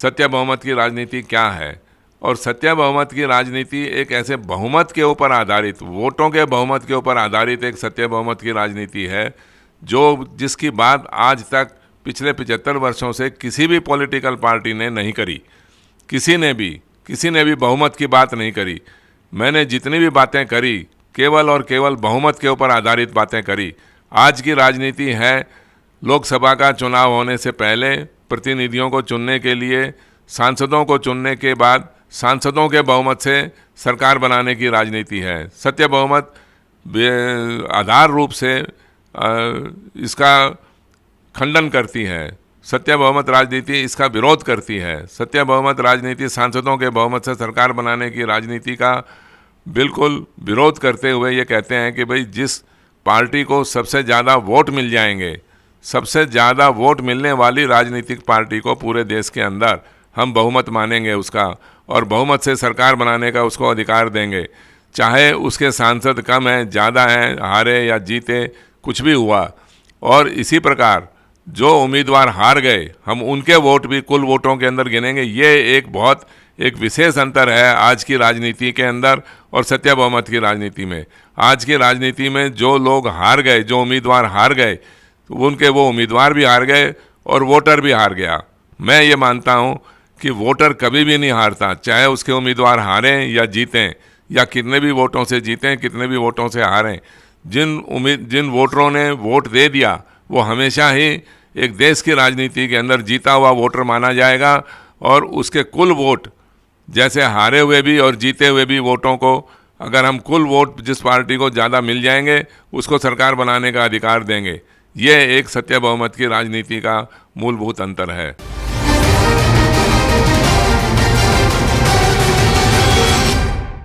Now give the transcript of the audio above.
सत्य बहुमत की राजनीति क्या है। और सत्य बहुमत की राजनीति एक ऐसे बहुमत के ऊपर आधारित, वोटों के बहुमत के ऊपर आधारित एक सत्य बहुमत की राजनीति है, जो जिसकी बात आज तक पिछले 75 वर्षों से किसी भी पॉलिटिकल पार्टी ने नहीं करी। किसी ने भी बहुमत की बात नहीं करी। मैंने जितनी भी बातें करी केवल और केवल बहुमत के ऊपर आधारित बातें करी। आज की राजनीति है लोकसभा का चुनाव होने से पहले प्रतिनिधियों को चुनने के लिए, सांसदों को चुनने के बाद सांसदों के बहुमत से सरकार बनाने की राजनीति है। सत्य बहुमत आधार रूप से इसका खंडन करती है। सत्य बहुमत राजनीति इसका विरोध करती है। सत्य बहुमत राजनीति सांसदों के बहुमत से सरकार बनाने की राजनीति का बिल्कुल विरोध करते हुए ये कहते हैं कि भाई जिस पार्टी को सबसे ज़्यादा वोट मिल जाएंगे, सबसे ज़्यादा वोट मिलने वाली राजनीतिक पार्टी को पूरे देश के अंदर हम बहुमत मानेंगे उसका, और बहुमत से सरकार बनाने का उसको अधिकार देंगे, चाहे उसके सांसद कम हैं, ज़्यादा हैं, हारे या जीते, कुछ भी हुआ। और इसी प्रकार जो उम्मीदवार हार गए हम उनके वोट भी कुल वोटों के अंदर गिनेंगे। ये एक विशेष अंतर है आज की राजनीति के अंदर और सत्य बहुमत की राजनीति में। आज की राजनीति में जो लोग हार गए, जो उम्मीदवार हार गए, उनके वो उम्मीदवार भी हार गए और वोटर भी हार गया। मैं ये मानता हूँ कि वोटर कभी भी नहीं हारता, चाहे उसके उम्मीदवार हारें या जीतें, या कितने भी वोटों से जीतें, कितने भी वोटों से हारें। जिन वोटरों ने वोट दे दिया वो हमेशा ही एक देश की राजनीति के अंदर जीता हुआ वोटर माना जाएगा, और उसके कुल वोट, जैसे हारे हुए भी और जीते हुए भी वोटों को, अगर हम कुल वोट जिस पार्टी को ज़्यादा मिल जाएंगे उसको सरकार बनाने का अधिकार देंगे। ये एक सत्य बहुमत की राजनीति का मूलभूत अंतर है।